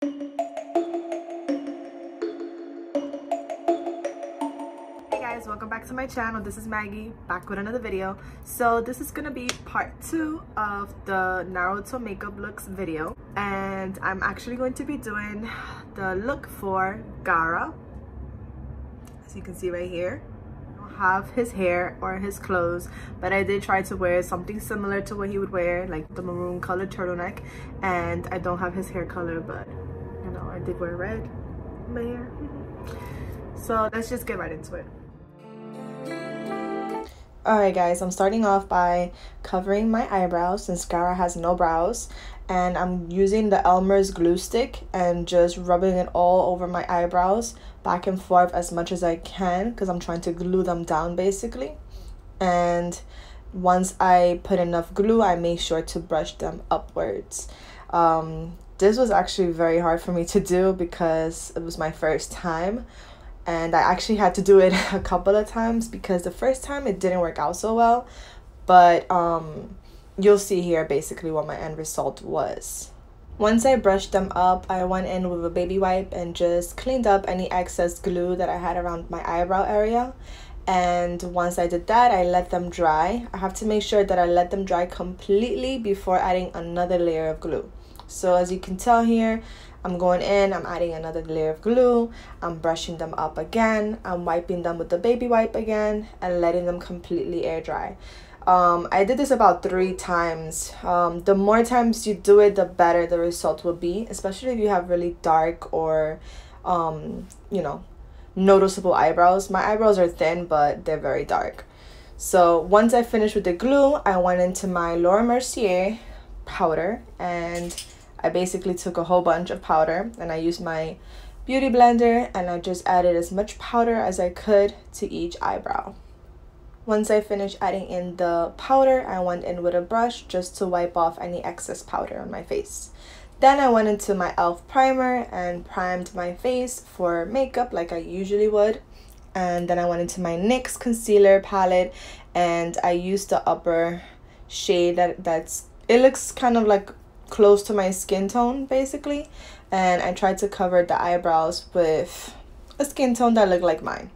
Hey guys, welcome back to my channel. This is Maggie, back with another video. So this is gonna be part 2 of the Naruto makeup looks video, and I'm actually going to be doing the look for Gaara. As you can see right here, I don't have his hair or his clothes, but I did try to wear something similar to what he would wear, like the maroon colored turtleneck, and I don't have his hair color, but you know, I did wear red in my hair. So let's just get right into it. Alright guys, I'm starting off by covering my eyebrows since Gaara has no brows, and I'm using the Elmer's glue stick and just rubbing it all over my eyebrows back and forth as much as I can because I'm trying to glue them down basically. And once I put enough glue, I make sure to brush them upwards. This was actually very hard for me to do because it was my first time. And I actually had to do it a couple of times because the first time it didn't work out so well. But you'll see here basically what my end result was. Once I brushed them up, I went in with a baby wipe and just cleaned up any excess glue that I had around my eyebrow area. And once I did that, I let them dry. I have to make sure that I let them dry completely before adding another layer of glue. So as you can tell here, I'm going in, I'm adding another layer of glue, I'm brushing them up again, I'm wiping them with the baby wipe again, and letting them completely air dry. I did this about 3 times. The more times you do it, the better the result will be, especially if you have really dark or, you know, noticeable eyebrows. My eyebrows are thin, but they're very dark. So once I finished with the glue, I went into my Laura Mercier powder, and I basically took a whole bunch of powder and I used my beauty blender and I just added as much powder as I could to each eyebrow. Once I finished adding in the powder, I went in with a brush just to wipe off any excess powder on my face. Then I went into my e.l.f. primer and primed my face for makeup like I usually would. And then I went into my NYX concealer palette and I used the upper shade it looks kind of like close to my skin tone basically, and I tried to cover the eyebrows with a skin tone that looked like mine.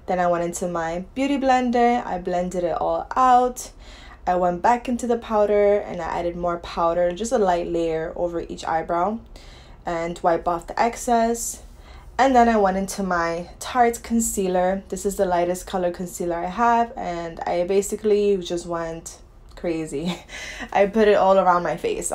Then I went into my beauty blender, I blended it all out. I went back into the powder and I added more powder, just a light layer over each eyebrow, and wipe off the excess. And then I went into my Tarte Concealer. This is the lightest color concealer I have, and I basically just went crazy. I put it all around my face.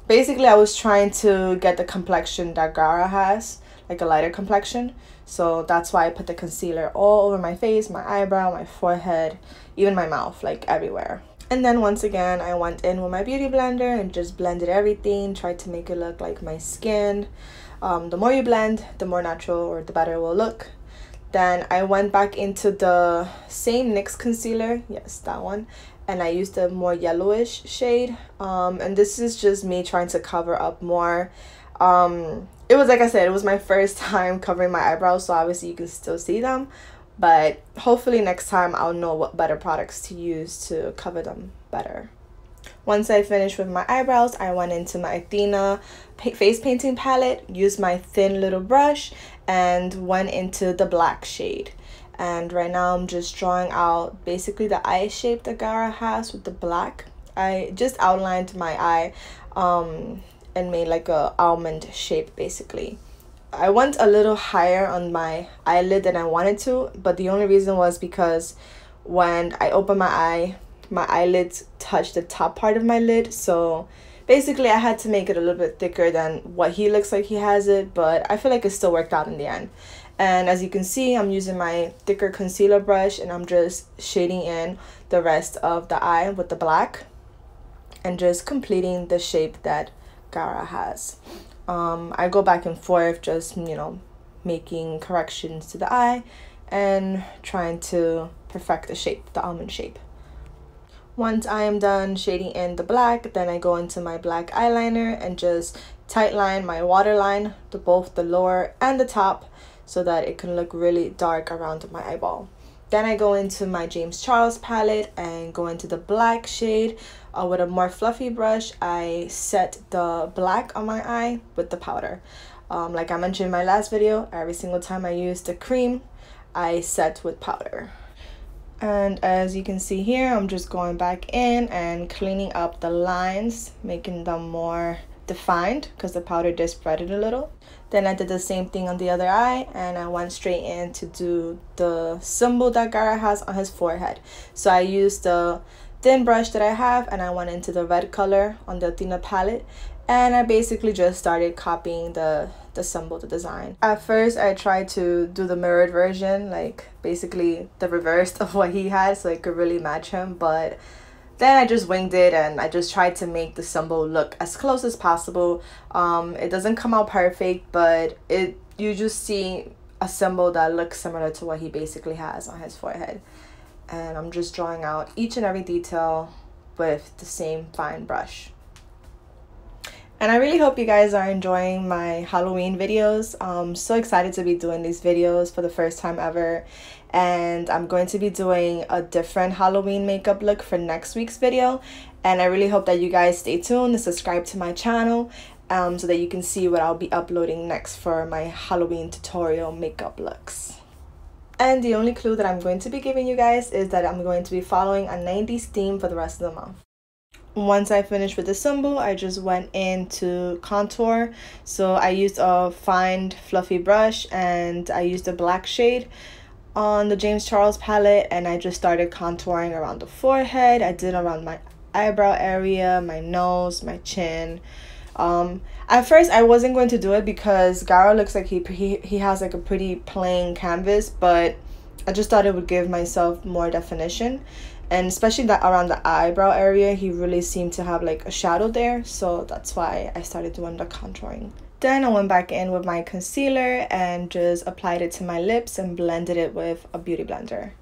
Basically I was trying to get the complexion that Gaara has, like a lighter complexion, so that's why I put the concealer all over my face, my eyebrow, my forehead, even my mouth, like everywhere. And then once again I went in with my beauty blender and just blended everything, tried to make it look like my skin. The more you blend, the more natural or the better it will look. Then I went back into the same NYX concealer, yes, that one, and I used a more yellowish shade. And this is just me trying to cover up more. It was, like I said, it was my first time covering my eyebrows, so obviously you can still see them. But hopefully next time I'll know what better products to use to cover them better. Once I finished with my eyebrows, I went into my Athena face painting palette, used my thin little brush, and went into the black shade. And right now I'm just drawing out basically the eye shape that Gaara has with the black. I just outlined my eye and made like a almond shape basically. I went a little higher on my eyelid than I wanted to, but the only reason was because when I opened my eye, my eyelids touched the top part of my lid, so basically I had to make it a little bit thicker than what he looks like he has it, but I feel like it still worked out in the end. And as you can see, I'm using my thicker concealer brush and I'm just shading in the rest of the eye with the black and just completing the shape that Gaara has. I go back and forth, just, you know, making corrections to the eye and trying to perfect the shape, the almond shape. Once I am done shading in the black, then I go into my black eyeliner and just tightline my waterline to both the lower and the top so that it can look really dark around my eyeball. Then I go into my James Charles palette and go into the black shade with a more fluffy brush, I set the black on my eye with the powder. Like I mentioned in my last video, every single time I use the cream, I set with powder. And as you can see here, I'm just going back in and cleaning up the lines, making them more defined because the powder did spread it a little. Then I did the same thing on the other eye, and I went straight in to do the symbol that Gaara has on his forehead. So I used the thin brush that I have, and I went into the red color on the thinner palette, and I basically just started copying the symbol, the design. At first I tried to do the mirrored version, like basically the reverse of what he had, so it could really match him, but then I just winged it and I just tried to make the symbol look as close as possible. It doesn't come out perfect, but you just see a symbol that looks similar to what he basically has on his forehead. And I'm just drawing out each and every detail with the same fine brush. And I really hope you guys are enjoying my Halloween videos. I'm so excited to be doing these videos for the first time ever. And I'm going to be doing a different Halloween makeup look for next week's video. And I really hope that you guys stay tuned and subscribe to my channel so that you can see what I'll be uploading next for my Halloween tutorial makeup looks. And the only clue that I'm going to be giving you guys is that I'm going to be following a 90s theme for the rest of the month. Once I finished with the symbol, I just went into contour. So I used a fine fluffy brush and I used a black shade on the James Charles palette, and I just started contouring around the forehead. I did around my eyebrow area, my nose, my chin. At first I wasn't going to do it because Gaara looks like he has like a pretty plain canvas, but I just thought it would give myself more definition. And especially that around the eyebrow area, he really seemed to have like a shadow there. So that's why I started doing the contouring. Then I went back in with my concealer and just applied it to my lips and blended it with a beauty blender.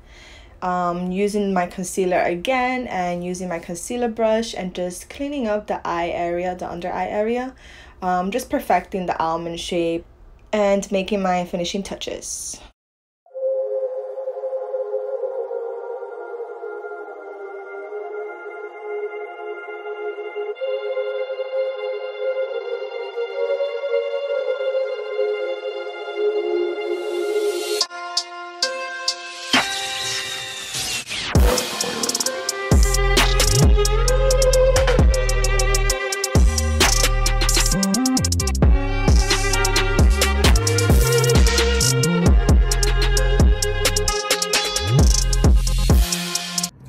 Using my concealer again and using my concealer brush and just cleaning up the eye area, the under eye area. Just perfecting the almond shape and making my finishing touches.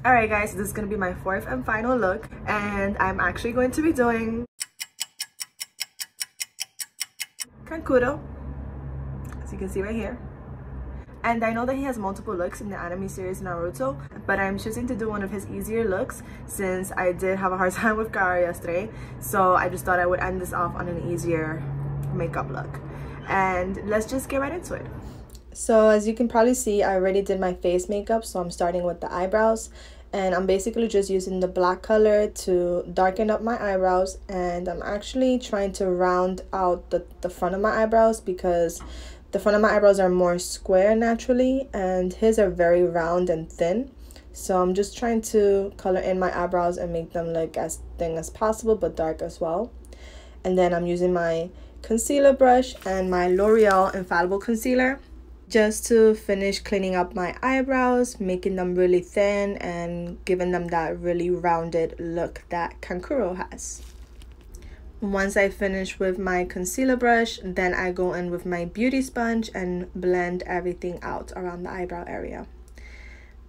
Alright guys, this is going to be my fourth and final look, and I'm actually going to be doing Kankuro, as you can see right here. And I know that he has multiple looks in the anime series Naruto, but I'm choosing to do one of his easier looks since I did have a hard time with Gaara yesterday. So I just thought I would end this off on an easier makeup look. And let's just get right into it. So as you can probably see, I already did my face makeup, so I'm starting with the eyebrows. And I'm basically just using the black color to darken up my eyebrows, and I'm actually trying to round out the front of my eyebrows because the front of my eyebrows are more square naturally and his are very round and thin. So I'm just trying to color in my eyebrows and make them look as thin as possible but dark as well. And then I'm using my concealer brush and my L'Oreal Infallible Concealer just to finish cleaning up my eyebrows, making them really thin and giving them that really rounded look that Kankuro has. Once I finish with my concealer brush, then I go in with my beauty sponge and blend everything out around the eyebrow area.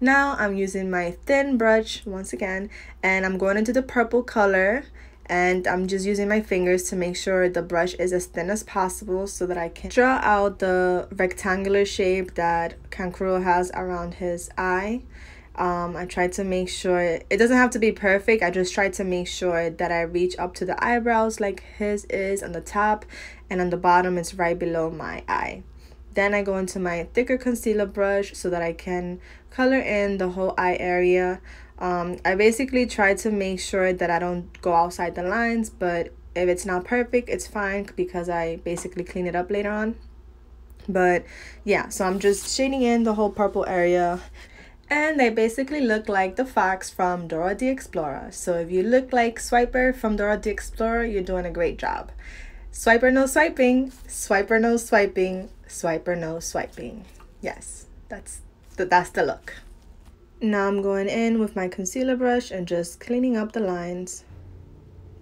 Now I'm using my thin brush once again, and I'm going into the purple color, and I'm just using my fingers to make sure the brush is as thin as possible so that I can draw out the rectangular shape that Kankuro has around his eye. I tried to make sure it doesn't have to be perfect. I just tried to make sure that I reach up to the eyebrows like his is on the top, and on the bottom it's right below my eye. Then I go into my thicker concealer brush so that I can color in the whole eye area. I basically try to make sure that I don't go outside the lines, but if it's not perfect, it's fine because I basically clean it up later on. But yeah, so I'm just shading in the whole purple area. And they basically look like the fox from Dora the Explorer. So if you look like Swiper from Dora the Explorer, you're doing a great job. Swiper no swiping, swiper no swiping, swiper no swiping. Yes, that's the look. Now I'm going in with my concealer brush and just cleaning up the lines.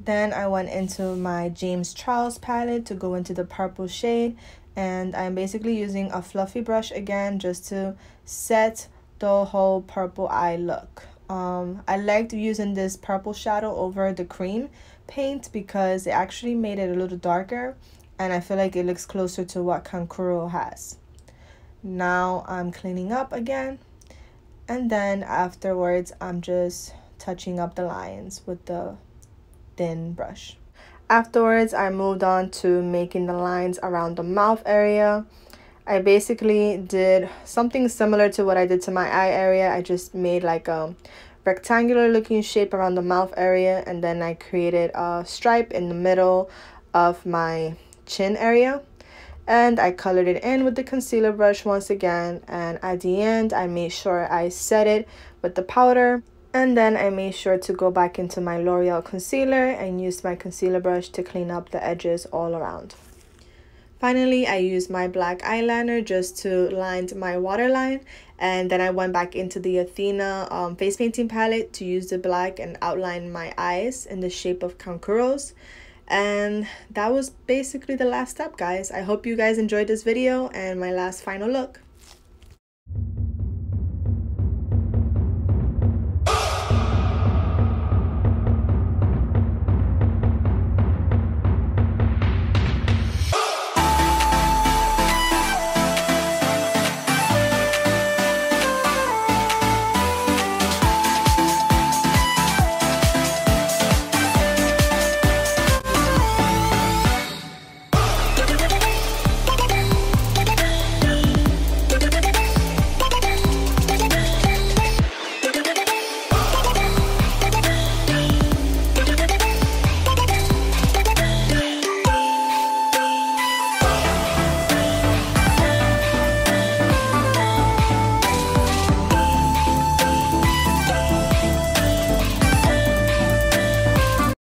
Then I went into my James Charles palette to go into the purple shade, and I'm basically using a fluffy brush again just to set the whole purple eye look. I liked using this purple shadow over the cream paint because it actually made it a little darker, and I feel like it looks closer to what Kankuro has. Now I'm cleaning up again, and then afterwards I'm just touching up the lines with the thin brush. Afterwards, I moved on to making the lines around the mouth area. I basically did something similar to what I did to my eye area. I just made like a rectangular looking shape around the mouth area, and then I created a stripe in the middle of my chin area. And I colored it in with the concealer brush once again, and at the end I made sure I set it with the powder. And then I made sure to go back into my L'Oreal concealer and use my concealer brush to clean up the edges all around. Finally, I used my black eyeliner just to line my waterline, and then I went back into the Athena face painting palette to use the black and outline my eyes in the shape of Kankuros. And that was basically the last step, guys. I hope you guys enjoyed this video and my last final look.